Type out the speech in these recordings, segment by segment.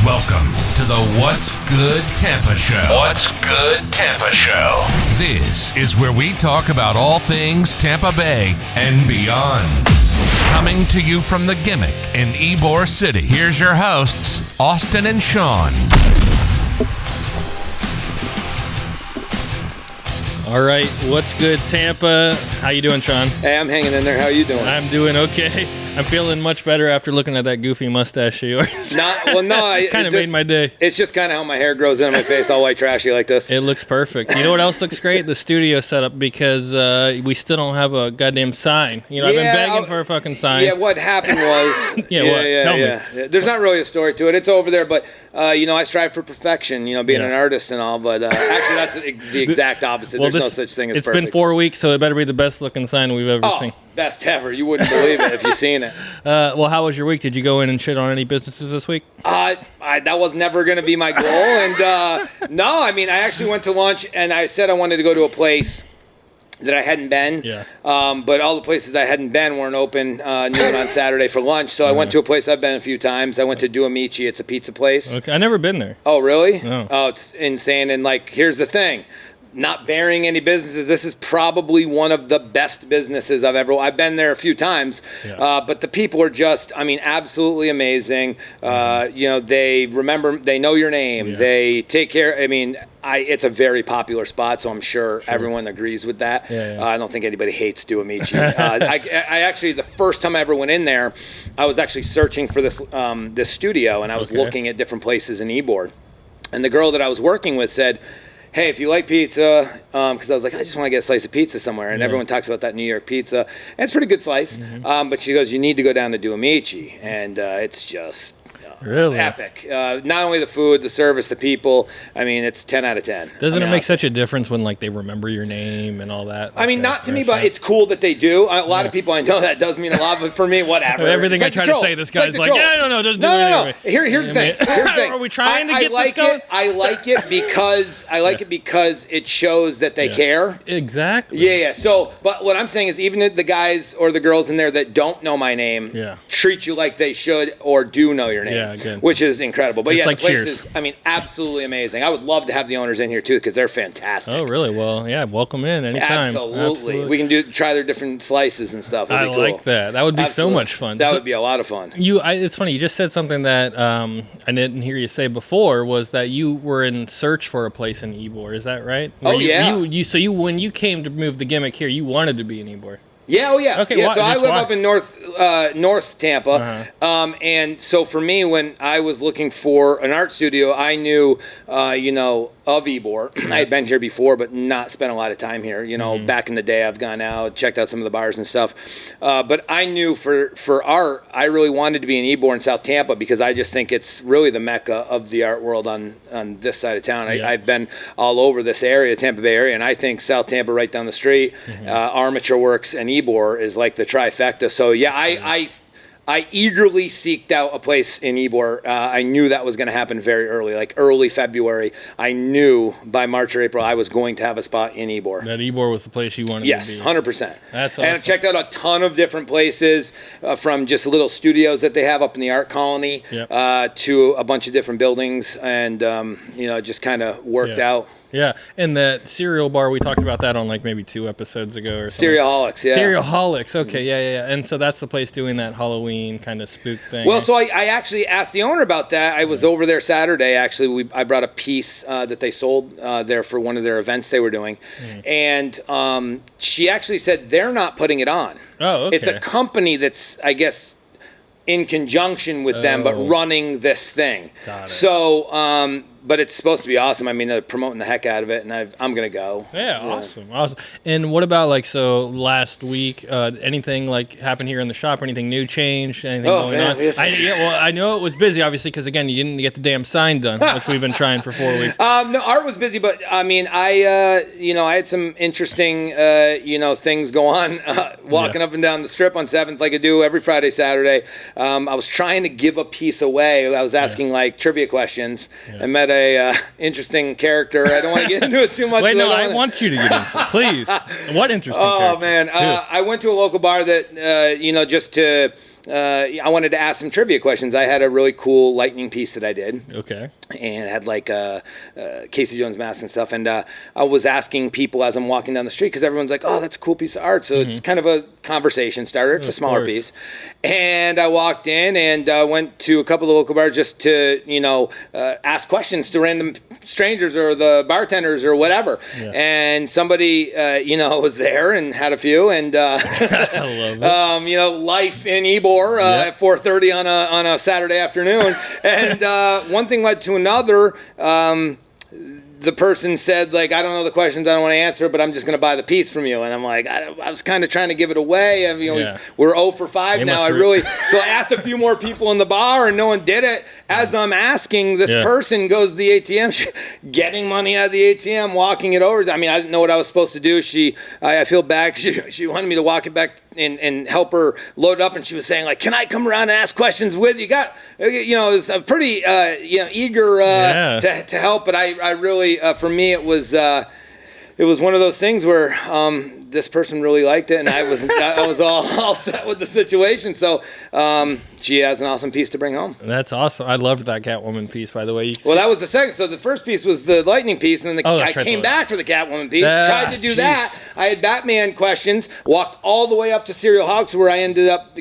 Welcome to the What's Good Tampa Show. What's Good Tampa Show. This is where we talk about all things Tampa Bay and beyond. Coming to you from the Gimmick in Ybor City, here's your hosts, Austin and Sean. All right, what's good, Tampa? How you doing, Sean? Hey, I'm hanging in there. How are you doing? I'm doing okay. I'm feeling much better after looking at that goofy mustache of yours. It kind of made my day. It's just kind of how my hair grows in my face, all white trashy like this. It looks perfect. You know what else looks great? The studio setup, because we still don't have a goddamn sign. You know, I've been begging for a fucking sign. Yeah, what happened was... Tell me. There's not really a story to it. It's over there, but, I strive for perfection, being an artist and all, but actually that's the exact opposite. There's no such thing as perfect. It's been 4 weeks, so it better be the best looking sign we've ever seen. Best ever. You wouldn't believe it if you've seen it. Well, how was your week? Did you go in and shit on any businesses this week? That was never going to be my goal. And no, I actually went to lunch and I said I wanted to go to a place that I hadn't been. Yeah. But all the places I hadn't been weren't open noon on Saturday for lunch. So I went to a place I've been a few times. I went to Amici. It's a pizza place. Okay. I've never been there. Oh, really? No. Oh, it's insane. And here's the thing. Not bearing any businesses, this is probably one of the best businesses I've been there a few times, but the people are just, absolutely amazing. They know your name. Yeah. They take care. It's a very popular spot, so I'm sure everyone agrees with that. Yeah. I don't think anybody hates Amici. I actually, the first time I ever went in there, I was actually searching for this studio, and I was looking at different places in Ybor, and the girl that I was working with said, hey, if you like pizza, because I was like, I just want to get a slice of pizza somewhere. And everyone talks about that New York pizza. And it's a pretty good slice. Mm-hmm. But she goes, you need to go down to Amici. And it's just really epic. Not only the food, the service, the people. It's 10 out of 10. Doesn't it make such a difference when they remember your name and all that? Not to me, but it's cool that they do. A lot of people I know that does mean a lot, but for me, whatever. Everything I try to say, this guy's like, no, just do it anyway. Here's the thing. Are we trying to get this going? I like it because it shows that they care. Exactly. Yeah. So, but what I'm saying is, even the guys or the girls in there that don't know my name, treat you like they should or do know your name. Yeah, good. Which is incredible. But it's the place Cheers. is, absolutely amazing. I would love to have the owners in here too because they're fantastic. Oh, really? Well, yeah, welcome in anytime. Absolutely. We can try their different slices and stuff. It'd be cool. Like that. That would be so much fun. That would be a lot of fun. It's funny. You just said something that I didn't hear you say before, was that you were in search for a place in Ybor. Is that right? When you came to move the Gimmick here, you wanted to be in Ybor. Yeah, oh yeah. Okay, yeah, so I live up in North Tampa, and so for me, when I was looking for an art studio, I knew, of Ybor. I had been here before, but not spent a lot of time here. Back in the day, I've gone out, checked out some of the bars and stuff. But I knew for art, I really wanted to be in Ybor in South Tampa because I just think it's really the mecca of the art world on this side of town. I've been all over this area, Tampa Bay area, and I think South Tampa right down the street, Armature Works and Ybor is like the trifecta. So yeah, I eagerly seeked out a place in Ybor. I knew that was going to happen very early, like early February. I knew by March or April I was going to have a spot in Ybor. That Ybor was the place you wanted to be. Yes, 100%. That's awesome. And I checked out a ton of different places, from just little studios that they have up in the art colony to a bunch of different buildings, and just kind of worked out. Yeah, and the cereal bar, we talked about that on maybe 2 episodes ago or something. Cerealholics, yeah. Cerealholics, okay, yeah. And so that's the place doing that Halloween kind of spook thing. Well, so I actually asked the owner about that. I was over there Saturday, actually. I brought a piece that they sold there for one of their events they were doing. And she actually said they're not putting it on. Oh, okay. It's a company that's, I guess, in conjunction with them, but running this thing. Got it. So, but it's supposed to be awesome. They're promoting the heck out of it, and I'm going to go. Yeah, awesome. And what about, last week, anything, happened here in the shop? Anything new changed? Anything going on? Yes. I know it was busy, obviously, because, again, you didn't get the damn sign done, which we've been trying for 4 weeks. No, art was busy, but, I had some interesting, things go on walking up and down the strip on 7th like I do every Friday, Saturday. I was trying to give a piece away. I was asking, trivia questions. I met a interesting character. I don't want to get into it too much. Wait, no, I want you to get into it. Please. What interesting character? Oh, man. I went to a local bar that, just to I wanted to ask some trivia questions. I had a really cool lightning piece that I did. Okay. And had like Casey Jones mask and stuff. And I was asking people as I'm walking down the street, because everyone's like, oh, that's a cool piece of art. So it's kind of a conversation starter. It's a smaller piece. And I walked in and went to a couple of local bars just to, ask questions to random strangers or the bartenders or whatever. Yeah. And somebody, was there and had a few. And, I love it. Life in Ybor at 4:30 on a Saturday afternoon. And one thing led to another. The person said, like, I don't know the questions, I don't want to answer, but I'm just going to buy the piece from you. And I'm like, I was kind of trying to give it away. We're 0 for 5 now. So I asked a few more people in the bar, and no one did it. As I'm asking, this person goes to the ATM, getting money out of the ATM, walking it over. I mean, I didn't know what I was supposed to do. I feel bad. She wanted me to walk it back and help her load it up, and she was saying, like, can I come around and ask questions with you? It was a pretty eager to help, but I really for me it was one of those things where this person really liked it, and I was all set with the situation. So she has an awesome piece to bring home. That's awesome. I loved that Catwoman piece, by the way. That was the second. So the first piece was the lightning piece, and then I came back for the Catwoman piece. Tried to do that. I had Batman questions. Walked all the way up to Cereal Hogs, where I ended up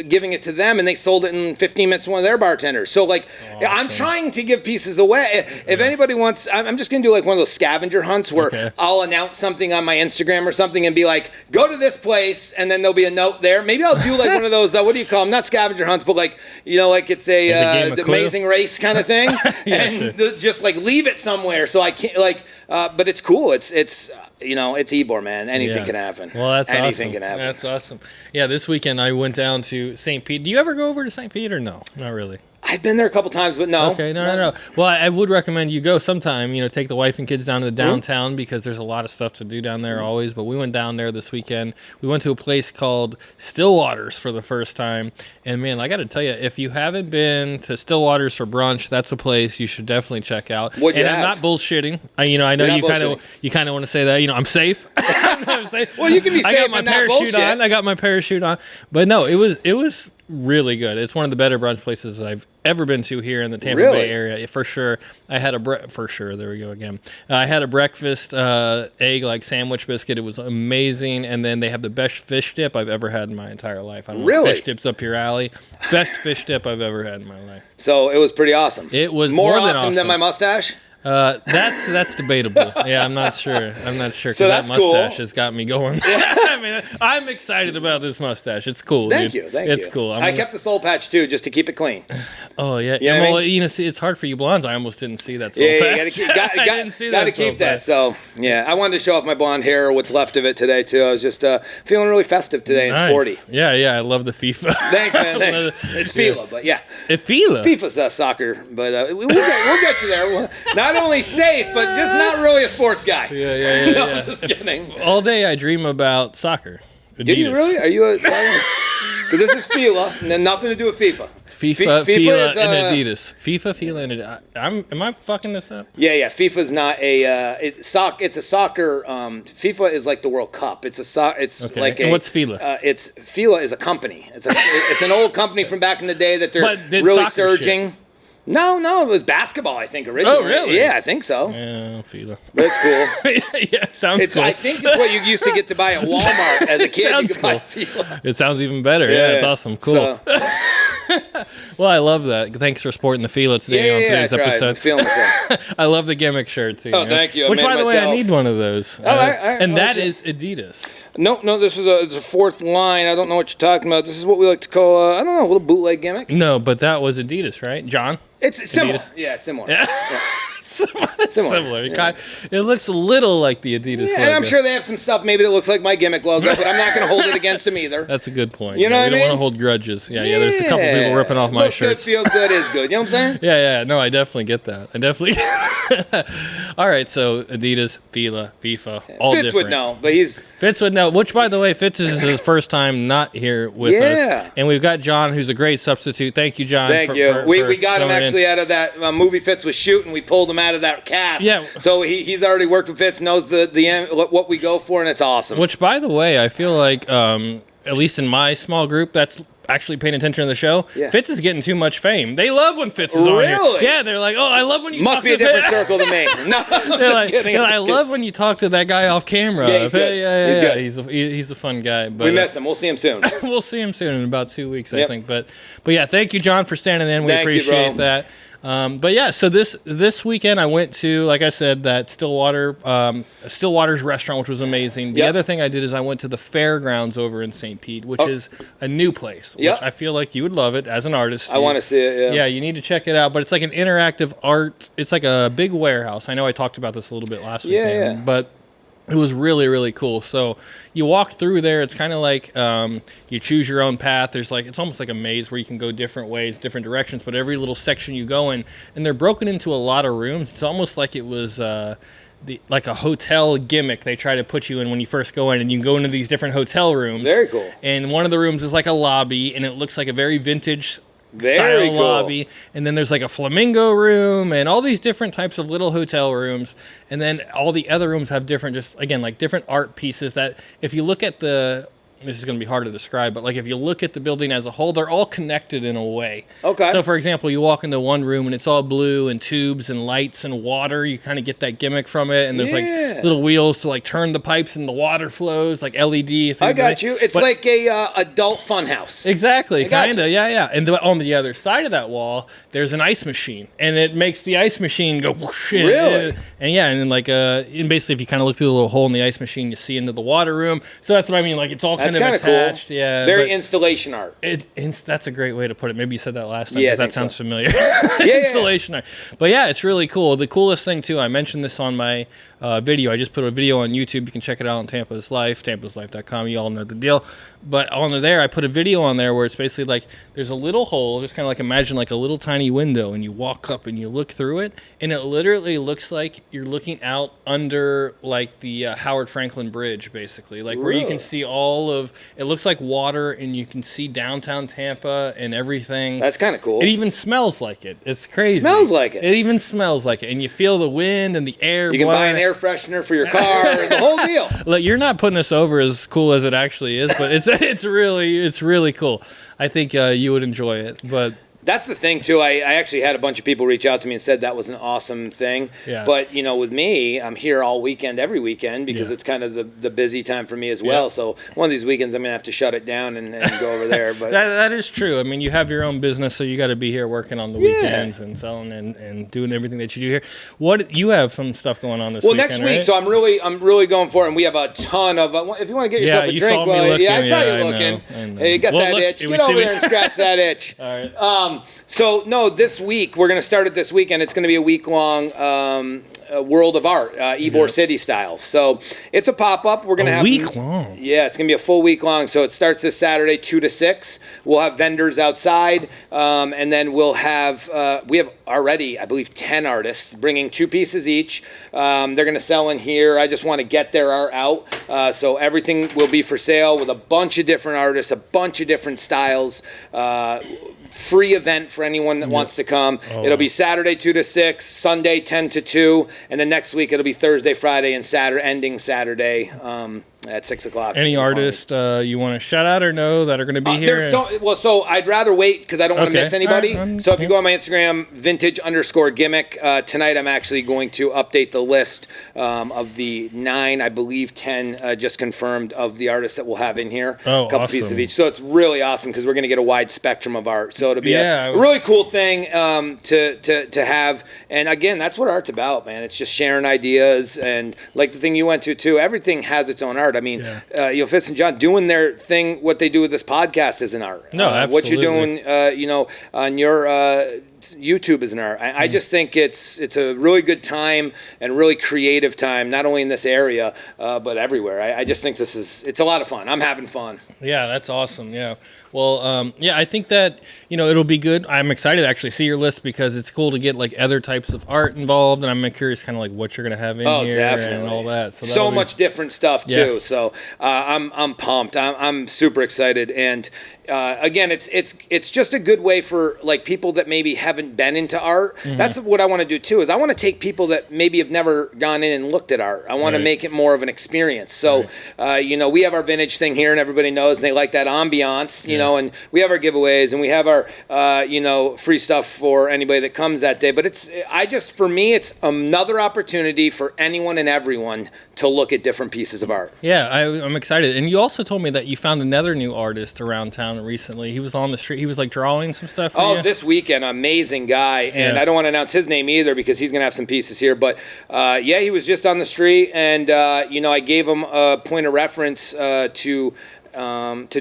giving it to them, and they sold it in 15 minutes to one of their bartenders. So awesome. I'm trying to give pieces away. If anybody wants, I'm just gonna do like one of those scavenger hunts where I'll announce something on my Instagram or something and be like, go to this place, and then there'll be a note there. Maybe I'll do like one of those, what do you call them? Not scavenger hunts, but like it's a the Amazing Race kind of thing. Just like leave it somewhere so I can't but it's cool. It's Ybor, man. Anything can happen. Well, that's anything awesome. can happen. That's awesome. Yeah, this weekend I went down to St. Pete. Do you ever go over to St. Pete or no? Not really. I've been there a couple times, but no. Okay, no. Well, I would recommend you go sometime. Take the wife and kids down to the downtown because there's a lot of stuff to do down there always. But we went down there this weekend. We went to a place called Stillwater's for the first time. And man, I got to tell you, if you haven't been to Stillwater's for brunch, that's a place you should definitely check out. What'd you have? I'm not bullshitting. I know you kind of want to say that. I'm safe. I'm safe. Well, you can be safe. I got my parachute on. I got my parachute on. But no, it was really good. It's one of the better brunch places I've ever been to here in the Tampa Bay area, for sure. I had there we go again. I had a breakfast egg sandwich biscuit. It was amazing, and then they have the best fish dip I've ever had in my entire life. I don't know if fish dip's up your alley. Best fish dip I've ever had in my life. So it was pretty aweson. It was more than awesome than my mustache. That's debatable. Yeah, I'm not sure. Because so that mustache cool. has got me going. I mean, I'm excited about this mustache. It's cool. Thank dude. you. It's cool. I kept the soul patch too, just to keep it clean. Oh yeah. You know well, what I mean? See, it's hard for you blondes. I almost didn't see that soul patch. Yeah, got to keep that. So yeah, I wanted to show off my blonde hair, or what's left of it today too. I was just feeling really festive today and sporty. Yeah. I love the FIFA. Thanks, man. Thanks. It's FILA, but yeah. FILA. FIFA's soccer, but we'll get you there. Not only safe, but just not really a sports guy. Yeah. No, just kidding. All day I dream about soccer. Adidas. Did you really? Are you a soccer? Because this is FILA, and then nothing to do with FIFA. FIFA, FILA, and Adidas. FIFA, FILA, and Adidas. Am I fucking this up? Yeah. FIFA's not a. It's a soccer. FIFA is like the World Cup. It's like a. And what's FILA? FILA is a company. It's an old company from back in the day that they're really surging. Shit. No, it was basketball, I think, originally. Oh, really? Yeah, I think so. Yeah, FILA. But it's cool. Yeah, it sounds cool. I think it's what you used to get to buy at Walmart as a kid. Sounds cool. It sounds even better. Yeah, it's awesome. Cool. Well, I love that. Thanks for sporting the FILA today on today's episode. I'm feeling myself. I love the gimmick shirt, too. Oh, thank you. Which, by the way, I need one of those. All right. And that is Adidas. No, this is it's a fourth line. I don't know what you're talking about. This is what we like to call, I don't know, a little bootleg gimmick. No, but that was Adidas, right? John? It's similar. Adidas? Yeah, similar. Yeah. Similar. Yeah. It looks a little like the Adidas logo. And I'm sure they have some stuff maybe that looks like my gimmick logo, but I'm not going to hold it against them either. That's a good point. You know what I mean? We don't want to hold grudges. Yeah, there's a couple people ripping off my shirts. Good feels good is good. You know what I'm saying? Yeah. No, I definitely get that. All right, so Adidas, FILA, FIFA, all Fitz different. would know, but Fitz would know, which, by the way, Fitz is his first time not here with us. And we've got John, who's a great substitute. Thank you, John. Thank you. We got him actually out of that movie Fitz was shooting. We pulled him out of that cast. Yeah. So he's already worked with Fitz, knows the what we go for, and it's awesome. Which, by the way, I feel like at least in my small group that's actually paying attention to the show, Fitz is getting too much fame. They love when Fitz is on here. Really? Yeah, they're like, oh, I love when you Must talk be to a different Fitz. circle than me. No, they're like, I love when you talk to that guy off camera. Yeah, he's good. He's good. He's a fun guy. But, we miss him. We'll see him soon. We'll see him soon in about 2 weeks, I think. But yeah, thank you, John, for standing in. We appreciate that. But yeah, so this weekend I went to, like I said, that Stillwater's restaurant, which was amazing. The other thing I did is I went to the fairgrounds over in St. Pete, which is a new place, which I feel like you would love it as an artist. I want to see it, Yeah, you need to check it out. But it's like an interactive art. It's like a big warehouse. I know I talked about this a little bit last weekend. But it was really, really cool. So you walk through there. It's kind of like you choose your own path. There's it's almost like a maze where you can go different ways, different directions. But every little section you go in, and they're broken into a lot of rooms. It's almost like it was like a hotel gimmick they try to put you in when you first go in, and you can go into these different hotel rooms. Very cool. And one of the rooms is like a lobby, and it looks like a very vintage style lobby, and then there's like a flamingo room and all these different types of little hotel rooms, and then all the other rooms have different, just again, like different art pieces that if you look at this is going to be hard to describe, but like if you look at the building as a whole, they're all connected in a way. Okay. So for example, you walk into one room and it's all blue and tubes and lights and water. You kind of get that gimmick from it, and there's like little wheels to like turn the pipes and the water flows, like LED. I got you. It's like a adult fun house. Exactly, kind of. Yeah. And on the other side of that wall, there's an ice machine, and it makes the ice machine go whoosh. Really? And then and basically, if you kind of look through the little hole in the ice machine, you see into the water room. So that's what I mean. Like it's all kind of attached. Cool. Yeah. Very installation art. That's a great way to put it. Maybe you said that last time. Yeah, that sounds familiar. Installation art. But yeah, it's really cool. The coolest thing too, I mentioned this on my video. I just put a video on YouTube. You can check it out on Tampa's Life, tampaslife.com. You all know the deal. But on there, I put a video on there where it's basically like there's a little hole, just kind of like imagine like a little tiny window, and you walk up and you look through it, and it literally looks like you're looking out under like the Howard Franklin Bridge, basically, like where you can see all of it. Looks like water, and you can see downtown Tampa and everything. That's kind of cool. It even smells like it. It's crazy. Smells like it. It even smells like it, and you feel the wind and the air. You can buy an air freshener for your car, the whole deal. Look, you're not putting this over as cool as it actually is, but it's really cool. I think you would enjoy it, but. That's the thing, too. I actually had a bunch of people reach out to me and said that was an awesome thing. Yeah. But, with me, I'm here all weekend, every weekend, because it's kind of the busy time for me as well. Yeah. So one of these weekends, I'm going to have to shut it down and go over there. But that is true. I mean, you have your own business, so you got to be here working on the weekends and selling and doing everything that you do here. You have some stuff going on this weekend, next week, right? so I'm really going for it, and we have a ton of, if you want to get yourself a drink. Saw me looking. I saw you looking. I know. Hey, you got that itch. Get over there and scratch that itch. All right. So, no, this week, we're going to start it this weekend. It's going to be a week-long World of Art, Ybor City style. So it's a pop-up. We're going to have... week-long? Yeah, it's going to be a full week-long. So it starts this Saturday, 2 to 6. We'll have vendors outside, and then we'll have... we have already, I believe, 10 artists bringing 2 pieces each. They're going to sell in here. I just want to get their art out. So everything will be for sale with a bunch of different artists, a bunch of different styles. Free event for anyone that wants to come. It'll be Saturday 2 to 6, Sunday 10 to 2, and then next week it'll be Thursday, Friday, and Saturday, ending Saturday at 6 o'clock. Any artist you want to shout out or know that are going to be here? So I'd rather wait because I don't want to miss anybody. So if you go on my Instagram, vintage_gimmick, tonight I'm actually going to update the list of the 9, I believe 10 just confirmed of the artists that we'll have in here. A couple pieces of each. So it's really awesome because we're going to get a wide spectrum of art. So it'll be a really cool thing to have. And again, that's what art's about, man. It's just sharing ideas, and like the thing you went to too, everything has its own art. I mean, Fitz and John doing their thing, what they do with this podcast is an art. No, absolutely. What you're doing, on your YouTube is an art. I just think it's a really good time and really creative time, not only in this area, but everywhere. I just think it's a lot of fun. I'm having fun. Yeah, that's awesome. Yeah. Well, yeah, I think that, it'll be good. I'm excited to actually see your list because it's cool to get like other types of art involved, and I'm curious kind of like what you're going to have in here definitely. and all that. So much different stuff too. So I'm pumped. I'm super excited. And again, it's just a good way for like people that maybe haven't been into art. Mm-hmm. That's what I want to do too, is I want to take people that maybe have never gone in and looked at art. I want to make it more of an experience. So, we have our vintage thing here and everybody knows, and they like that ambiance, and we have our giveaways and we have our, free stuff for anybody that comes that day. But for me, it's another opportunity for anyone and everyone to look at different pieces of art. Yeah, I'm excited. And you also told me that you found another new artist around town recently. He was on the street. He was like drawing some stuff for you. This weekend, amazing guy. And I don't want to announce his name either because he's going to have some pieces here. But he was just on the street, and I gave him a point of reference to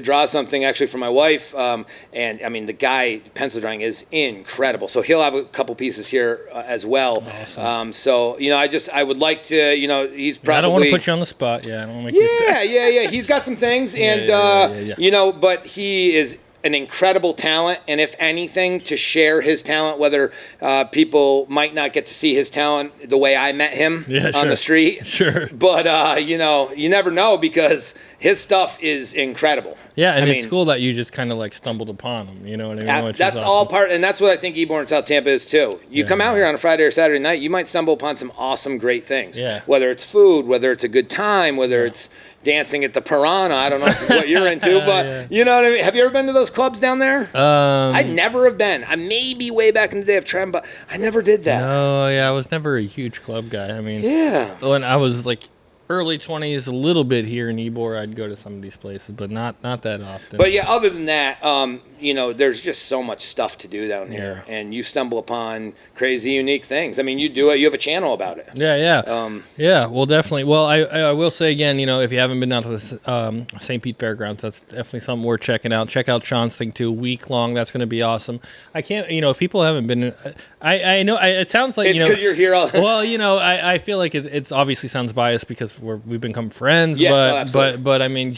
draw something actually for my wife. And I mean, the guy pencil drawing is incredible. So he'll have a couple pieces here as well. Awesome. I would like to, he's probably. I don't want to put you on the spot. Yeah, I don't want to make you. He's got some things, and but he is an incredible talent, and if anything, to share his talent, whether people might not get to see his talent the way I met him on the street. Sure. But, you never know because his stuff is incredible. Yeah, and it's cool that you just kind of like stumbled upon him, you know what I mean? That's awesome. All part, and that's what I think Ybor in South Tampa is too. You come out here on a Friday or Saturday night, you might stumble upon some awesome, great things. Yeah. Whether it's food, whether it's a good time, whether it's dancing at the Piranha. I don't know what you're into, but you know what I mean? Have you ever been to those clubs down there? I never have been. I maybe way back in the day I've tried, but I never did that. No, I was never a huge club guy. I mean, when I was like early 20s, a little bit here in Ybor, I'd go to some of these places, but not that often. But other than that, there's just so much stuff to do down here, and you stumble upon crazy, unique things. I mean, you do it. You have a channel about it. Yeah. Well, definitely. Well, I will say again, if you haven't been down to the St. Pete Fairgrounds, that's definitely something worth checking out. Check out Sean's thing too. Week long. That's going to be awesome. I can't. If people haven't been, I know. It sounds like it's because you're here all. Well, I feel like it's obviously sounds biased because we've become friends. Yes, but I mean,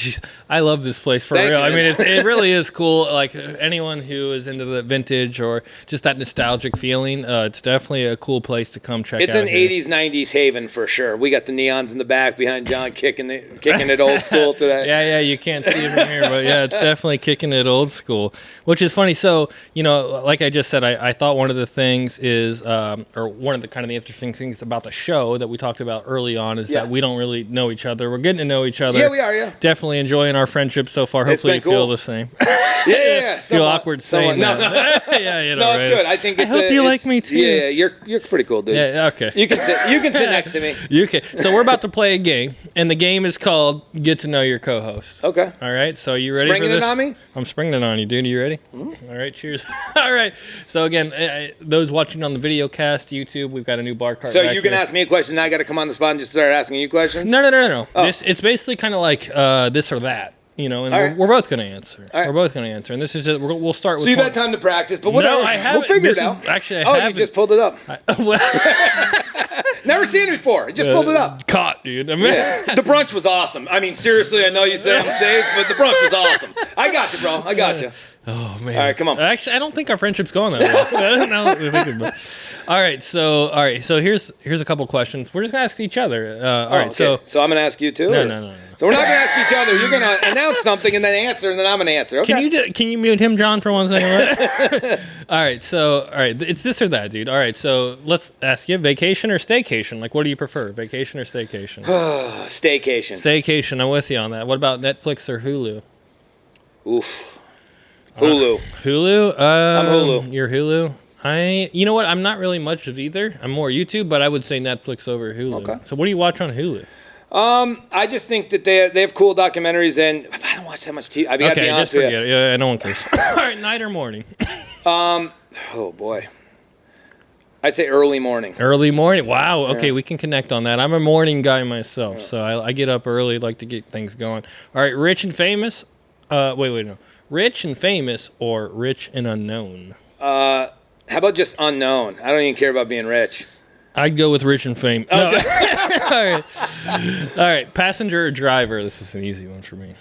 I love this place for real. I mean, it really is cool. Like anyone who is into the vintage or just that nostalgic feeling, it's definitely a cool place to come check out. It's an 80s, 90s haven for sure. We got the neons in the back behind John kicking it old school today. Yeah, you can't see it from here, but yeah, it's definitely kicking it old school, which is funny. So, like I just said, I thought one of the things is, or one of the kind of the interesting things about the show that we talked about early on is that we don't really know each other. We're getting to know each other. Yeah, we are, yeah. Definitely enjoying our friendship so far. Hopefully you feel the same. Yeah. Feel awkward saying that. No. No, it's good. I think I hope you like me too. Yeah, you're pretty cool, dude. Yeah, okay. You can sit next to me. You can. So we're about to play a game, and the game is called Get to Know Your Co-Host. Okay. All right, so you ready springing for this? It on me? I'm springing it on you, dude. You ready? Mm-hmm. All right, cheers. All right. So again, those watching on the video cast, YouTube, we've got a new bar cart. So you can ask me a question, and I got to come on the spot and just start asking you questions? No. Oh. It's basically kind of like this or that. And we're both going to answer. Right. We're both going to answer. And this is just, we'll start with. So you've had time to practice, but whatever. No, I haven't. We'll figure it out. Actually, I haven't. You just pulled it up. Never seen it before. I just pulled it up. Caught, dude. I mean, the brunch was awesome. I mean, seriously, I know you say I'm safe, but the brunch was awesome. I got you, bro. I got you. Oh, man. All right, come on. Actually, I don't think our friendship's going that way. All right, so here's a couple questions. We're just going to ask each other. All right, okay. So I'm going to ask you too? No. So we're not going to ask each other. You're going to announce something and then answer, and then I'm going to answer. Okay. Can you mute him, John, for 1 second? All right, it's this or that, dude. All right, so let's ask you, vacation or staycation? Like, what do you prefer, vacation or staycation? Staycation. Staycation, I'm with you on that. What about Netflix or Hulu? Oof. Hulu. Hulu? I'm Hulu. You're Hulu? You know what? I'm not really much of either. I'm more YouTube, but I would say Netflix over Hulu. Okay. So what do you watch on Hulu? I just think that they have cool documentaries, and I don't watch that much TV. I gotta be honest with you. Yeah, no one cares. All right, night or morning? Oh boy. I'd say early morning. Early morning. Wow. Okay, we can connect on that. I'm a morning guy myself, so I get up early, like to get things going. All right, rich and famous. No. Rich and famous or rich and unknown? How about just unknown? I don't even care about being rich. I'd go with rich and famous. Okay. No. All right. Passenger or driver? This is an easy one for me.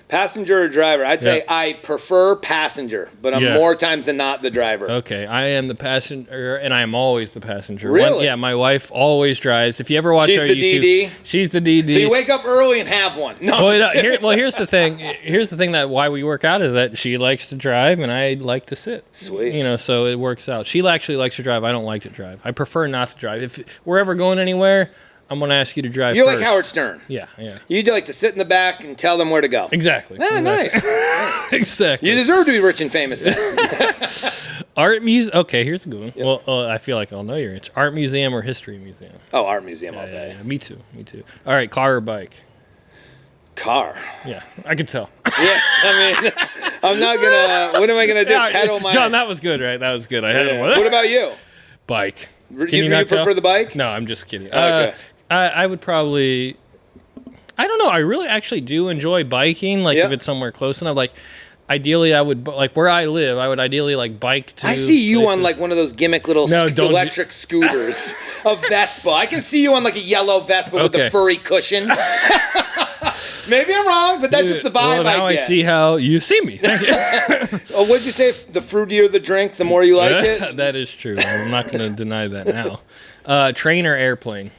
Passenger or driver? I'd say I prefer passenger, but I'm more times than not the driver. Okay, I am the passenger, and I am always the passenger. Really? My wife always drives. If you ever watch our YouTube, DD? She's the DD. So you wake up early and have one. No. Here's the thing. Here's the thing that why we work out is that she likes to drive, and I like to sit. Sweet. So it works out. She actually likes to drive. I don't like to drive. I prefer not to drive. If we're ever going anywhere, I'm going to ask you to drive You're first. like Howard Stern. Yeah. You'd like to sit in the back and tell them where to go. Exactly. Nice. Exactly. You deserve to be rich and famous then. Art museum. Okay, here's a good one. Yep. Well, I feel like I'll know your answer. Art museum or history museum? Oh, art museum all day. Yeah. Me too. All right, car or bike? Car. Yeah, I can tell. Yeah, I mean, I'm not going to, what am I going to do? Pedal my... John, that was good, right? That was good. I had one. What about you? Bike. You prefer the bike? No, I'm just kidding. Okay. I would probably... I don't know. I really actually do enjoy biking, if it's somewhere close enough. Ideally, I would, where I live, I would ideally, bike to... I see you places. on, one of those gimmick little electric scooters. A Vespa. I can see you on, a yellow Vespa with a furry cushion. Maybe I'm wrong, but that's just the vibe now I see how you see me. Thank you. What'd you say? The fruitier the drink, the more you like it? That is true. I'm not going to deny that now. Train or airplane?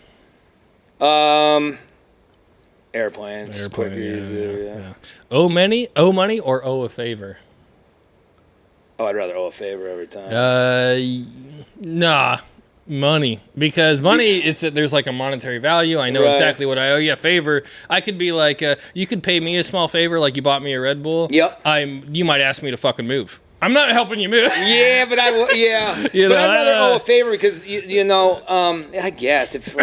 Airplanes. Quicker, easier, Owe money or owe a favor? Oh, I'd rather owe a favor every time. Nah. Money, because money, there's a monetary value. I know exactly what I owe you. A favor, I could be you could pay me a small favor, you bought me a Red Bull. Yep. You might ask me to fucking move. I'm not helping you move. Yeah, but I will. Yeah, but I'd rather owe a favor because I guess if.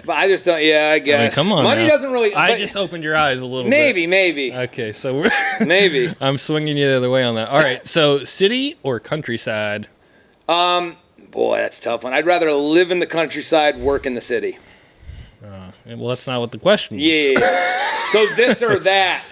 But I just don't. Yeah, I guess. Come on. Money doesn't really. I just opened your eyes a little bit. Maybe. Okay, so maybe I'm swinging you the other way on that. All right, so city or countryside? Boy, that's a tough one. I'd rather live in the countryside, work in the city. Well, that's not what the question was. Yeah. So this or that.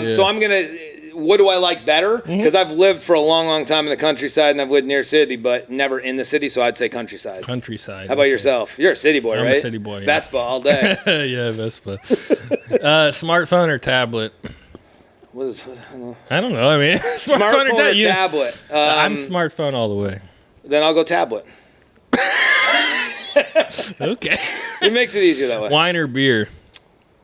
So I'm going to... What do I like better? Because I've lived for a long, long time in the countryside, and I've lived near city, but never in the city, so I'd say countryside. Countryside. How about yourself? You're a city boy, right? I'm a city boy, yeah. Vespa all day. Yeah, Vespa. Smartphone or tablet? What is... I don't know. I mean, smartphone or tablet? I'm smartphone all the way. Then I'll go tablet. Okay. It makes it easier that way. Wine or beer?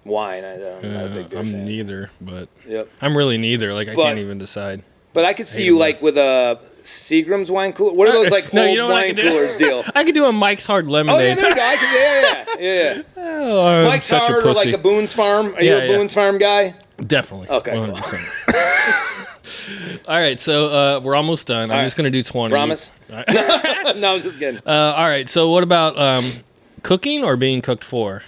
Wine. I'm not a big beer fan. I'm neither, but yep. I'm really neither. I can't even decide. But I could see you with a Seagram's wine cooler. What are those old wine coolers deal? I could do a Mike's Hard Lemonade. Oh yeah, there you go. Yeah. Oh, Mike's Hard or a Boone's Farm. Are you a Boone's Farm guy? Definitely. Okay. 100%. All right, so we're almost done. I'm just going to do 20. Promise? No, I'm just kidding. All right, so what about cooking or being cooked for?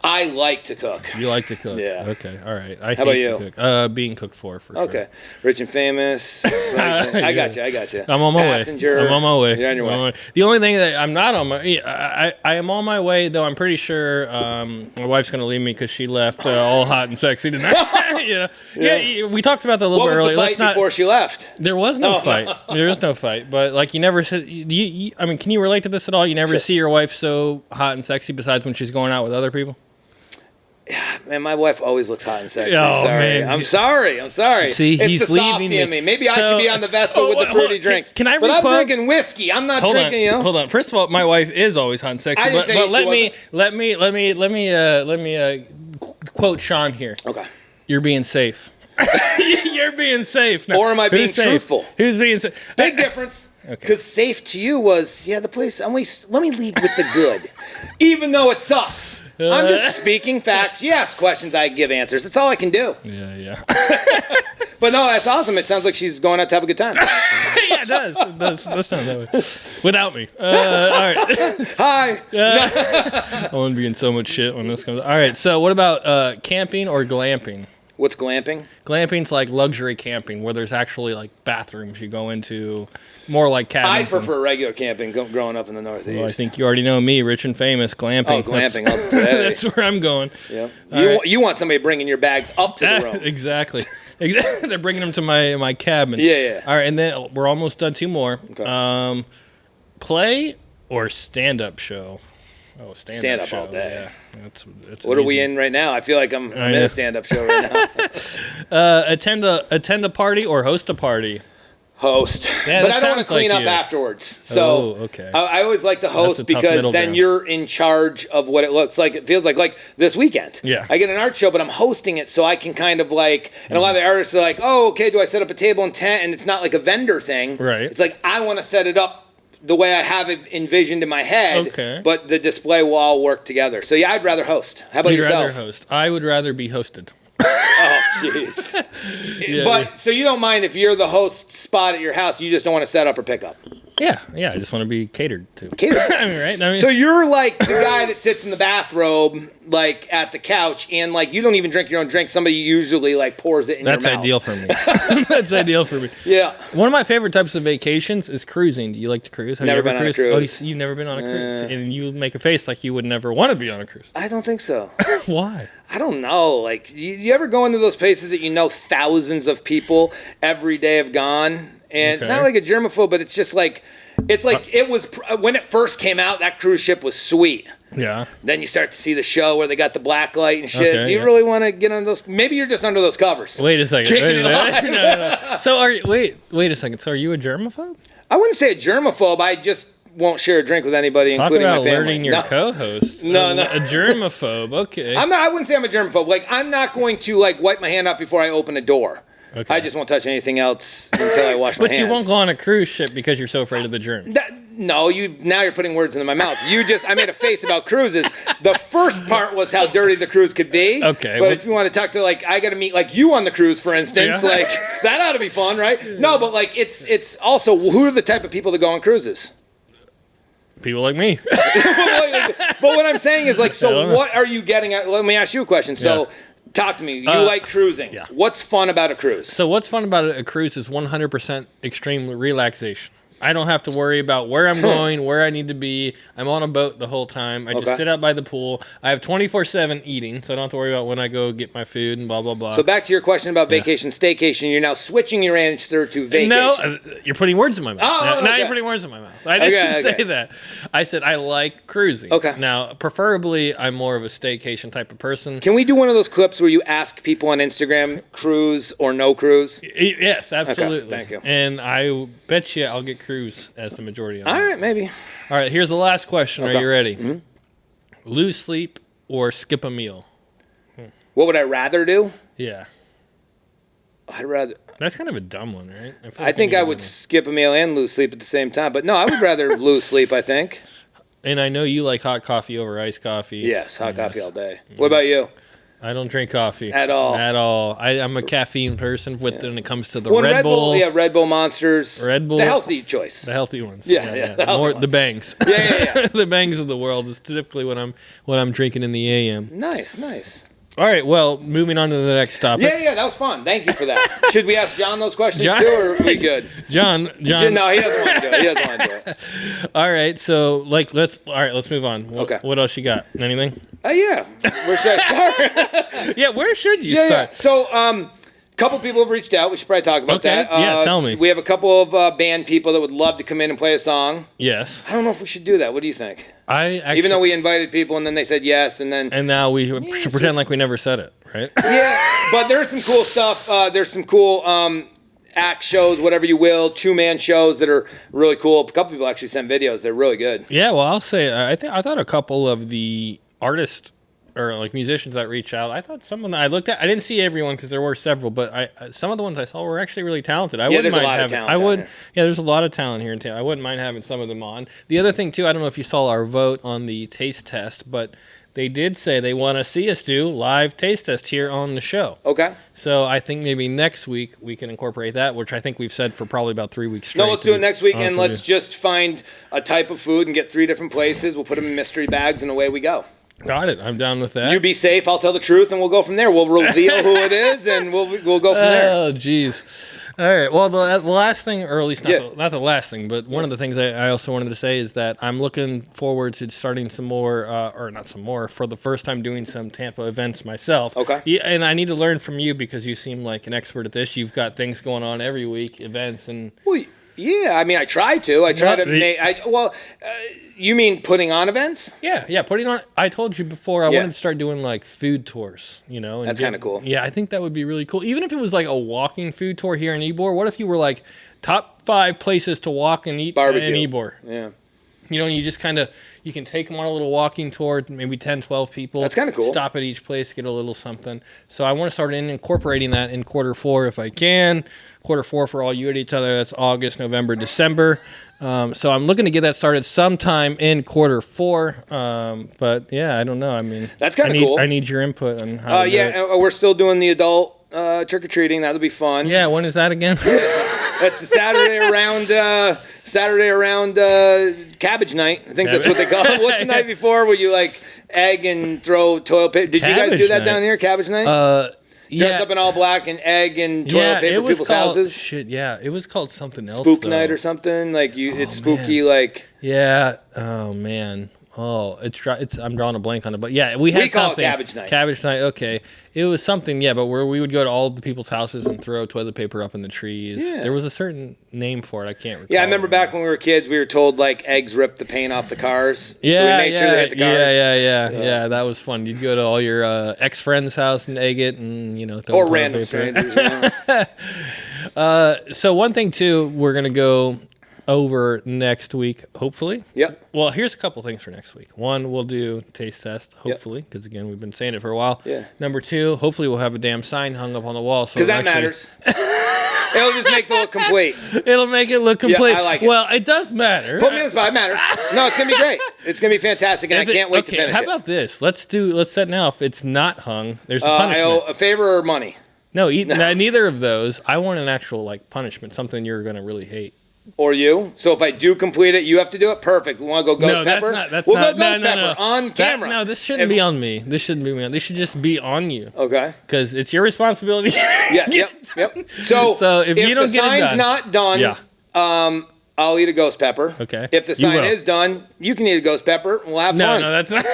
I like to cook. You like to cook? Yeah. Okay, all right. How about you? To cook. Being cooked for sure. Okay. Rich and famous. I got you. I'm on my Passenger. way. I'm on my way. You're on your way. The only thing that I'm not on my... I am on my way, though I'm pretty sure my wife's going to leave me because she left all hot and sexy tonight. Yeah, we talked about that a little bit earlier. What was the fight before she left? There was no fight. There was no fight. But you never... I mean, can you relate to this at all? You never see your wife so hot and sexy besides when she's going out with other people? Man, my wife always looks hot and sexy. Oh, man. I'm sorry. See, it's he's the leaving softy in me. Maybe I should be on the Vespa with the fruity drinks. Can I But I'm drinking whiskey. I'm not drinking. Hold on. First of all, my wife is always hot and sexy. But let me quote Sean here. Okay. You're being safe. You're being safe. Now, or am I being truthful? Who's being safe? Big difference. Because safe to you was, the place. Let me lead with the good, even though it sucks. I'm just speaking facts. You ask questions, I give answers. That's all I can do. Yeah. But no, that's awesome. It sounds like she's going out to have a good time. Yeah, it does. It does sound that way. Without me. All right. Hi. I wouldn't be in so much shit when this comes. All right. So what about camping or glamping? What's glamping? Glamping's like luxury camping where there's actually bathrooms you go into, more like cabins. I prefer regular camping growing up in the Northeast. Well, I think you already know me, rich and famous, glamping. Oh, glamping all today. That's where I'm going. Yeah. You want somebody bringing your bags up to the room. Exactly. They're bringing them to my cabin. Yeah. All right, and then we're almost done. 2 more. Okay. Play or stand-up show? Oh, stand up show. all day. Yeah. That's what are we in right now? I feel like I'm in a stand up show right now. Attend a party or host a party. Host, yeah, but I don't want to clean up afterwards. So okay. I always like to host because then you're in charge of what it looks like. It feels like this weekend. Yeah, I get an art show, but I'm hosting it, so I can kind of like. And a lot of the artists are like, "Oh, okay, do I set up a table and tent?" And it's not like a vendor thing. Right. It's like I want to set it up the way I have it envisioned in my head. Okay. But the display will all work together. So yeah, I'd rather host. How about yourself? Rather host. I would rather be hosted. Oh, jeez. Yeah, but so you don't mind if you're the host spot at your house, you just don't want to set up or pick up? Yeah. I just want to be catered to. I mean, right? So you're like the guy that sits in the bathrobe, like at the couch, and like you don't even drink your own drink. Somebody usually like pours it in your mouth. That's ideal for me. That's ideal for me. Yeah. One of my favorite types of vacations is cruising. Do you like to cruise? Have never you ever been cruised? on a cruise. Oh, you've never been on a cruise, and you make a face like you would never want to be on a cruise. I don't think so. Why? I don't know. Like, you ever go into those places that you know thousands of people every day have gone? And It's not like a germaphobe, but it's just like, it was, when it first came out, that cruise ship was sweet. Yeah. Then you start to see the show where they got the black light and shit. Do you really want to get under those? Maybe you're just under those covers. Wait a second. No. So wait a second. So are you a germaphobe? I wouldn't say a germaphobe. I just won't share a drink with anybody, including my family. Talk about alerting your co-host. No. A germaphobe. Okay. I wouldn't say I'm a germaphobe. Like, I'm not going to like wipe my hand off before I open a door. Okay. I just won't touch anything else until I wash my hands. But you won't go on a cruise ship because you're so afraid of the germs. Now you're putting words into my mouth. I made a face about cruises. The first part was how dirty the cruise could be. Okay. But if you want to talk to I got to meet like you on the cruise, for instance, like that ought to be fun, right? No, but like it's also who are the type of people that go on cruises? People like me. But what I'm saying is what are you getting at? Let me ask you a question. So talk to me. You like cruising. Yeah. What's fun about a cruise? So what's fun about a cruise is 100% extreme relaxation. I don't have to worry about where I'm going, where I need to be. I'm on a boat the whole time. I just sit out by the pool. I have 24/7 eating, so I don't have to worry about when I go get my food and blah, blah, blah. So back to your question about vacation, staycation. You're now switching your answer to vacation. No, you're putting words in my mouth. Now okay. you're putting words in my mouth. I didn't say that. I said I like cruising. Okay. Now, preferably, I'm more of a staycation type of person. Can we do one of those clips where you ask people on Instagram, cruise or no cruise? Yes, absolutely. Okay, thank you. And I bet you I'll get cruise as the majority of them. All right, maybe. All right, here's the last question. Okay. Are you ready? Mm-hmm. Lose sleep or skip a meal? What would I rather do? Yeah. I'd rather... That's kind of a dumb one, right? I think I would skip a meal and lose sleep at the same time. But no, I would rather lose sleep, I think. And I know you like hot coffee over iced coffee. Yes, hot coffee all day. What about you? I don't drink coffee. At all. At all. I'm a caffeine person when it comes to the Red Bull. Yeah, Red Bull Monsters. Red Bull. The healthy choice. The healthy ones. Yeah. The bangs. Yeah. The bangs of the world is typically what I'm drinking in the AM. Nice. All right, well, moving on to the next topic. Yeah, that was fun. Thank you for that. Should we ask John those questions too, or are we good? John. No, he doesn't want to do it. All right, so let's move on. Okay. What else you got? Anything? Yeah. Where should I start? Yeah, where should you start? Yeah. So, couple people have reached out. We should probably talk about that. Yeah, tell me. We have a couple of band people that would love to come in and play a song. Yes. I don't know if we should do that. What do you think? Even though we invited people and then they said yes, and now we should pretend like we never said it, right? Yeah, but there's some cool stuff. There's some cool act shows, whatever you will, 2-man shows that are really cool. A couple people actually sent videos. They're really good. Yeah, well, I'll say I thought a couple of the artists or like musicians that reached out, I thought some of them I looked at. I didn't see everyone because there were several, but some of the ones I saw were actually really talented. There's a lot of talent. There's a lot of talent here in Tampa. I wouldn't mind having some of them on. The other thing too, I don't know if you saw our vote on the taste test, but they did say they want to see us do live taste test here on the show. Okay. So I think maybe next week we can incorporate that, which I think we've said for probably about 3 weeks straight. No, let's do it next week, and let's just find a type of food and get 3 different places. We'll put them in mystery bags, and away we go. Got it. I'm down with that. You be safe. I'll tell the truth, and we'll go from there. We'll reveal who it is, and we'll go from there. Oh, jeez. All right. Well, the last thing, or at least not the last thing, but one of the things I also wanted to say is that I'm looking forward to starting some more, or not some more, for the first time doing some Tampa events myself. Okay. Yeah, and I need to learn from you because you seem like an expert at this. You've got things going on every week, events, and... Yeah, I mean, I try to. I try to make. You mean putting on events? Yeah, putting on. I told you before I wanted to start doing like food tours. You know, and that's kind of cool. Yeah, I think that would be really cool. Even if it was like a walking food tour here in Ybor. What if you were like top 5 places to walk and eat barbecue in Ybor? Yeah. You know, and you just kind of, you can take them on a little walking tour, maybe 10, 12 people. That's kind of cool. Stop at each place, get a little something. So I want to start incorporating that in Q4 if I can. Q4 for all you at each other, that's August, November, December. So I'm looking to get that started sometime in Q4. But yeah, I don't know. I mean, that's kind of cool. I need your input on how to do it. We're still doing the adult trick-or-treating. That'll be fun. Yeah, when is that again? That's the Saturday around cabbage night. I think that's what they call it. What's the night before where you like egg and throw toilet paper? Did you guys do that down here, cabbage night? Dress up in all black and egg and toilet paper people's houses? Shit, yeah. It was called something else. Spook night or something? Like it's spooky, man. like... Yeah. Oh, man. Oh, it's. I'm drawing a blank on it, but yeah, we had call something. It cabbage night. Cabbage night. Okay, it was something. Yeah, but where we would go to all the people's houses and throw toilet paper up in the trees. Yeah. There was a certain name for it. I can't recall. Yeah, I remember back when we were kids, we were told like eggs rip the paint off the cars. Yeah, so we made sure they hit the cars. Yeah. That was fun. You'd go to all your ex-friend's house and egg it, and throw or random strangers. So one thing too, we're gonna go over next week, hopefully. Yep. Well, here's a couple things for next week. One, we'll do taste test, hopefully, because again, we've been saying it for a while. Yeah. Number 2, hopefully we'll have a damn sign hung up on the wall. Because that matters. It'll just make it look complete. It'll make it look complete. Yeah, I like it. Well, it does matter. Put me on the spot. It matters. No, it's gonna be great. It's gonna be fantastic, and I can't wait to finish it. How about this? Let's set now. If it's not hung, there's a punishment. I owe a favor or money. No, neither of those. I want an actual punishment, something you're gonna really hate. Or you. So if I do complete it, you have to do it. Perfect. We want to go Ghost Pepper? We'll go Ghost Pepper on camera. This shouldn't be on me. This shouldn't be me. This should just be on you. Okay. Because it's your responsibility. Yep. So if you don't the get sign's it done, not done, I'll eat a Ghost Pepper. Okay. If the sign is done, you can eat a Ghost Pepper. We'll have fun. No, that's not.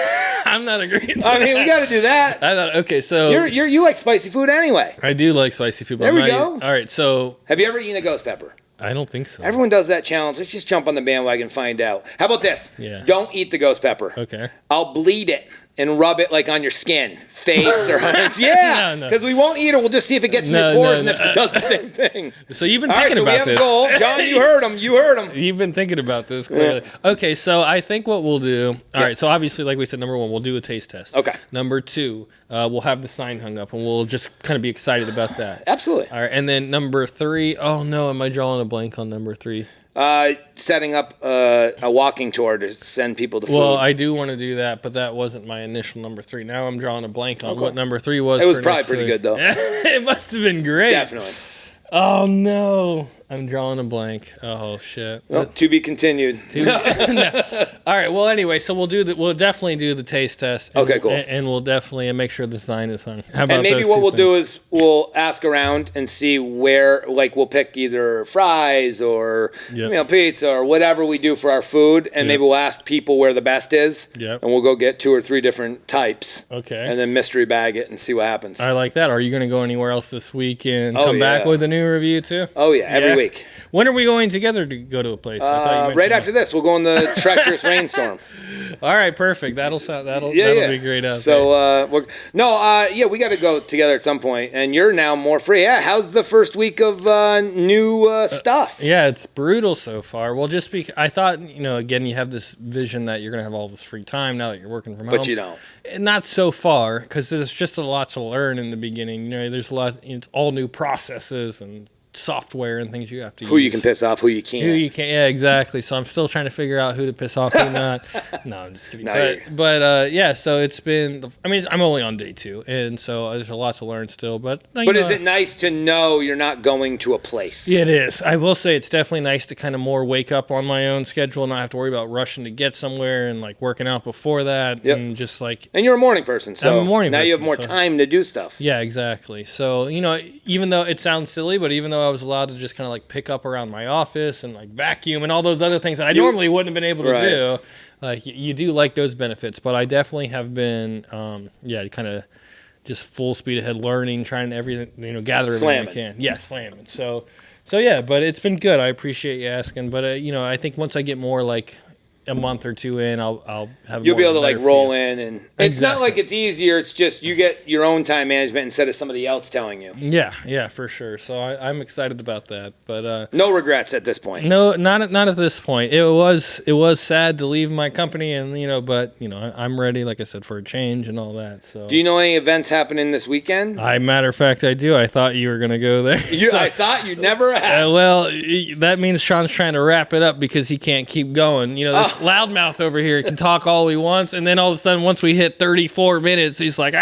I'm not agreeing. I mean, we got to do that. Okay, so you like spicy food anyway. I do like spicy food. There we go. All right, so have you ever eaten a Ghost Pepper? I don't think so. Everyone does that challenge. Let's just jump on the bandwagon and find out. How about this? Yeah. Don't eat the Ghost Pepper. Okay. I'll bleed it and rub it like on your skin, face, or hands. Yeah, because we won't eat it. We'll just see if it gets in your pores and if it does the same thing. So you've been thinking about this. All right, so we have a goal. John, you heard him. You heard him. You've been thinking about this, clearly. Yeah. Okay, so I think what we'll do, all right, so obviously, like we said, number 1, we'll do a taste test. Okay. Number 2, we'll have the sign hung up, and we'll just kind of be excited about that. Absolutely. All right, and then number 3, oh no, am I drawing a blank on number 3? Setting up a walking tour to send people to food. Well, I do want to do that, but that wasn't my initial number 3. Now I'm drawing a blank on what number 3 was. It was probably pretty good, though. It must have been great. Definitely. Oh, no. I'm drawing a blank. Oh, shit. Well, to be continued. No. All right. Well, anyway, so we'll definitely do the taste test. Okay, cool. And we'll definitely make sure the sign is hung. How about and maybe what we'll do is we'll ask around and see where, like, we'll pick either fries or pizza or whatever we do for our food, and maybe we'll ask people where the best is, and we'll go get 2 or 3 different types. Okay. And then mystery bag it and see what happens. I like that. Are you going to go anywhere else this week and come back with a new review too? Oh yeah, every week. When are we going together to go to a place? Right after this, we'll go in the treacherous rainstorm. All right, perfect. That'll be great out there. We got to go together at some point, and you're now more free. Yeah, how's the first week of new stuff? Yeah, it's brutal so far. Well, I thought, again, you have this vision that you're going to have all this free time now that you're working from home. But you don't. Not so far, because there's just a lot to learn in the beginning. There's a lot. It's all new processes and software and things you have to use. Who you can piss off, who you can't. Yeah, exactly. So I'm still trying to figure out who to piss off, who not. No, I'm just kidding. So it's been, I'm only on day 2, and so there's a lot to learn still. But is it nice to know you're not going to a place? It is. I will say it's definitely nice to kind of more wake up on my own schedule and not have to worry about rushing to get somewhere and like working out before that. Yep. And just like. And you're a morning person, so I'm a morning person, you have more time to do stuff. Yeah, exactly. So, even though it sounds silly, but even though I was allowed to just kind of like pick up around my office and like vacuum and all those other things that I normally wouldn't have been able to do, like you do like those benefits. But I definitely have been, kind of just full speed ahead learning, trying everything, gather everything I can. Yeah, slamming. So So yeah, but it's been good. I appreciate you asking. But I think once I get more like a month or two in, I'll have. You'll be able to like roll in, and it's Exactly. not like it's easier. It's just you get your own time management instead of somebody else telling you. Yeah, for sure. So I'm excited about that. But no regrets at this point. No, not at this point. It was sad to leave my company, and but I'm ready, like I said, for a change and all that. So. Do you know any events happening this weekend? Matter of fact, I do. I thought you were gonna go there. I thought you never asked. Well, that means Sean's trying to wrap it up because he can't keep going. This loudmouth over here can talk all he wants, and then all of a sudden, once we hit 34 minutes, he's like,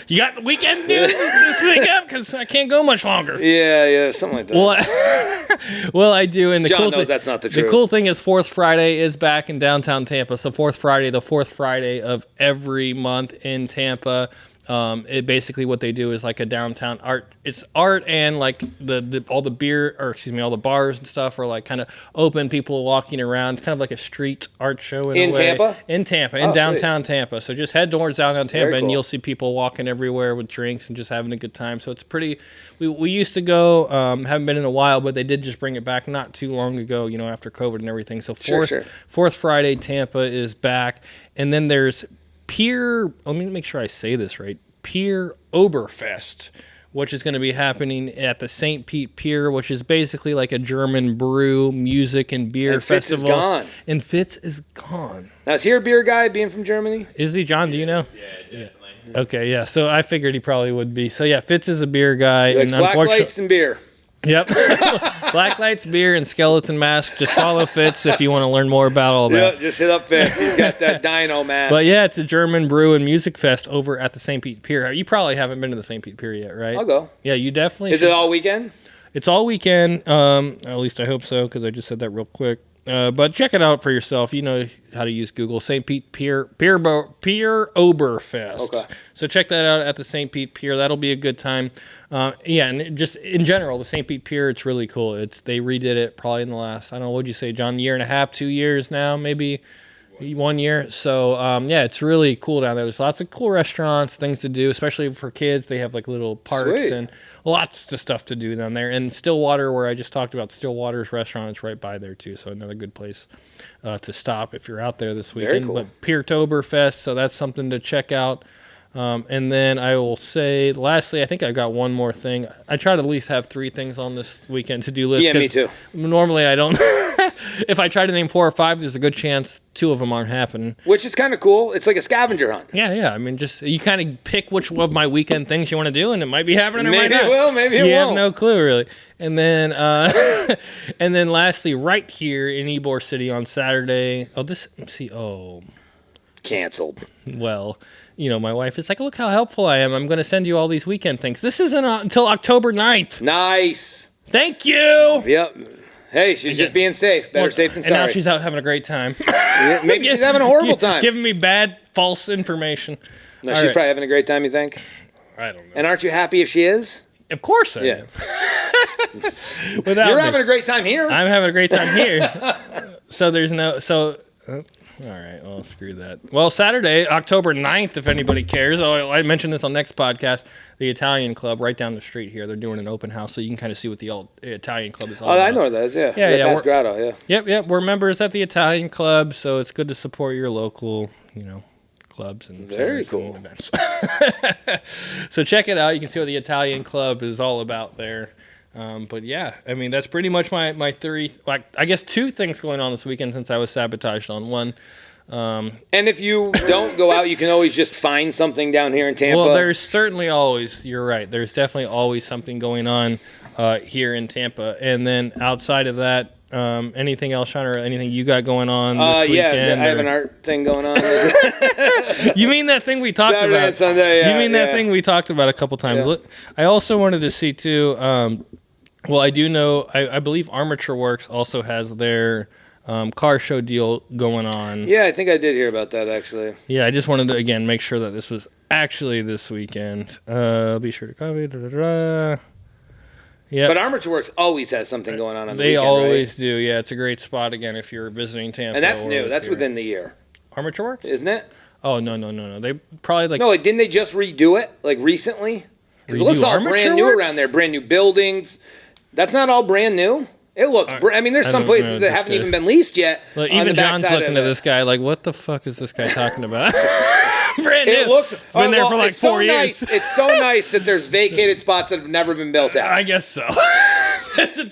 "You got the weekend news this weekend? Because I can't go much longer." Yeah, something like that. Well, I do. And John knows that's not the truth. The cool thing is, Fourth Friday is back in downtown Tampa. So the fourth Friday of every month in Tampa. It basically what they do is like a downtown art. It's art and like all the bars and stuff are like kind of open. People walking around. It's kind of like a street art show in Tampa. In downtown sweet. Tampa. So just head towards downtown Tampa Very and cool. you'll see people walking everywhere with drinks and just having a good time. So it's pretty. We used to go. Haven't been in a while, but they did just bring it back not too long ago. After COVID and everything. So Fourth Friday Tampa is back, and then there's let me make sure I say this right. Pier Oberfest, which is going to be happening at the St. Pete Pier, which is basically like a German brew, music, and beer festival. Fitz is gone. And Fitz is gone. Now, is he a beer guy, being from Germany? Is he, John? Do you know? Yeah, definitely. Okay, yeah. So I figured he probably would be. So yeah, Fitz is a beer guy. He likes black lights and beer. Yep. Black lights, beer, and skeleton mask. Just follow Fitz if you want to learn more about all that. Yeah, just hit up Fitz. He's got that dino mask. But yeah, it's a German brew and music fest over at the St. Pete Pier. You probably haven't been to the St. Pete Pier yet, right? I'll go. Yeah, you definitely Is it all weekend? It's all weekend. At least I hope so, because I just said that real quick. But check it out for yourself. You know how to use Google. St. Pete Pier Oberfest. Okay. So check that out at the St. Pete Pier. That'll be a good time. And just in general, the St. Pete Pier, it's really cool. They redid it probably in the last, I don't know, what'd you say, John, year and a half, 2 years now, maybe 1 year. So, yeah, it's really cool down there. There's lots of cool restaurants, things to do, especially for kids. They have like little parks Sweet. and lots of stuff to do down there. And Stillwater, where I just talked about, Stillwater's restaurant, it's right by there too. So another good place to stop if you're out there this weekend. Very cool. But Piertoberfest, so that's something to check out. And then I will say, lastly, I think I got one more thing. I try to at least have 3 things on this weekend to-do list. Yeah, me too. Normally I don't. If I try to name 4 or 5, there's a good chance 2 of them aren't happening. Which is kind of cool. It's like a scavenger hunt. Yeah. I mean, just you kind of pick which of my weekend things you want to do, and it might be happening or Maybe might it not. will, maybe it You won't. have no clue, really. And then, and then lastly, right here in Ybor City on Saturday. Canceled. Well, my wife is like, look how helpful I am. I'm going to send you all these weekend things. This isn't until October 9th. Nice. Thank you. Yep. Hey, she's just being safe. Better safe than sorry. And now she's out having a great time. Yeah, maybe she's having a horrible time. Giving me bad, false information. No, All she's right. probably having a great time, you think? I don't know. And aren't you happy if she is? Of course I Yeah. am. Without You're me. having a great time here. I'm having a great time here. So there's no... all right, well, screw that. Well, Saturday, October 9th, if anybody cares. Oh, I mentioned this on next podcast. The Italian Club right down the street here. They're doing an open house, so you can kind of see what the old Italian Club is all about. I know where that is, yeah. Yeah, Right yeah, past Grotto, yeah. Yep. We're members at the Italian Club, so it's good to support your local, clubs and Very centers cool. and events. So check it out. You can see what the Italian Club is all about there. But yeah, I mean, that's pretty much my 3, I guess 2 things going on this weekend since I was sabotaged on one. And if you don't go out, you can always just find something down here in Tampa. Well, there's certainly always, you're right, there's definitely always something going on here in Tampa. And then outside of that, anything else, Sean, or anything you got going on this weekend? I have an art thing going on. You mean that thing we talked Saturday about? and Sunday, yeah. You mean that thing we talked about a couple times? Yeah. I also wanted to see too. Well, I do know. I believe Armature Works also has their car show deal going on. Yeah, I think I did hear about that, actually. Yeah, I just wanted to again make sure that this was actually this weekend. Be sure to copy. Yeah, But Armature Works always has something going on the they weekend, always right? do. Yeah, it's a great spot again if you're visiting Tampa. And that's or new. if That's you're- within the year, Armature Works. isn't it? Oh no! They probably No, didn't they just redo it, recently? Because it Redo looks all Armature brand new Works? around there. Brand new buildings. That's not all brand new. It looks. I mean, there's some places that haven't even been leased yet. Like, even John's looking at this guy like, what the fuck is this guy talking about? Brand new. It looks. It's been there for like 4 years. It's so nice that there's vacated spots that have never been built out. I guess so.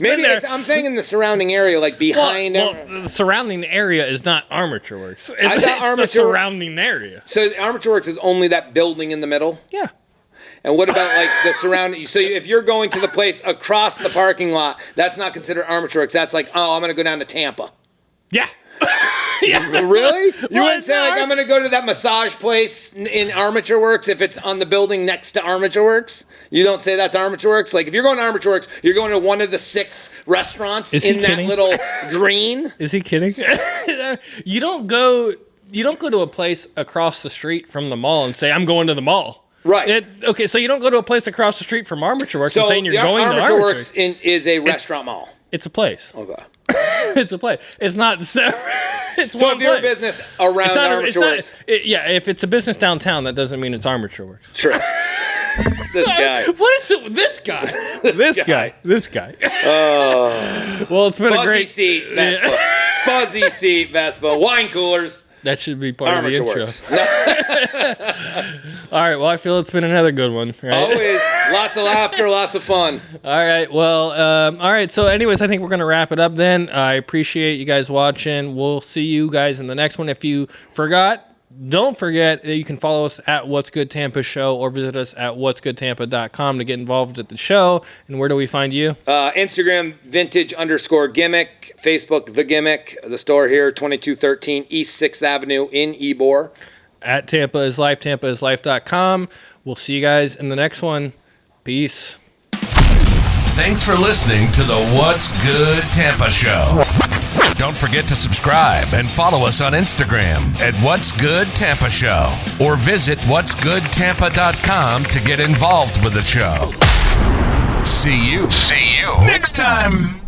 Maybe I'm saying in the surrounding area, like behind. Well, the surrounding area is not Armature Works. I thought Armature, the surrounding area. So Armature Works is only that building in the middle. Yeah. And what about like the surrounding? So if you're going to the place across the parking lot, that's not considered Armature Works. That's like, oh, I'm going to go down to Tampa. Yeah. Yeah. Really? You wouldn't say like I'm going to go to that massage place in Armature Works if it's on the building next to Armature Works? You don't say that's Armature Works? Like if you're going to Armature Works, you're going to one of the 6 restaurants in that little green? Is he kidding? You don't go to a place across the street from the mall and say I'm going to the mall. Right. Okay, so you don't go to a place across the street from Armature Works and saying you're going to Armature Works is a restaurant mall. It's a place. Okay. It's a place. It's not separate. It's so if you're a business around Armature Works. If it's a business downtown, that doesn't mean it's Armature Works. Sure. This guy. What is it with this guy? This guy. Well, it's been a great seat Vespa. Fuzzy seat Vespa. Wine coolers. That should be part Armature of the intro. Works. All right. Well, I feel it's been another good one. Right? Always. Lots of laughter, lots of fun. All right. Well, all right. So anyways, I think we're going to wrap it up then. I appreciate you guys watching. We'll see you guys in the next one. If you forgot, don't forget that you can follow us at What's Good Tampa Show or visit us at what'sgoodtampa.com to get involved at the show. And where do we find you? Instagram, vintage_gimmick. Facebook, The Gimmick. The store here, 2213 East 6th Avenue in Ybor. At Tampa is Life, tampaislife.com. We'll see you guys in the next one. Peace. Thanks for listening to the What's Good Tampa Show. Don't forget to subscribe and follow us on Instagram at What's Good Tampa Show or visit what'sgoodtampa.com to get involved with the show. See you next time.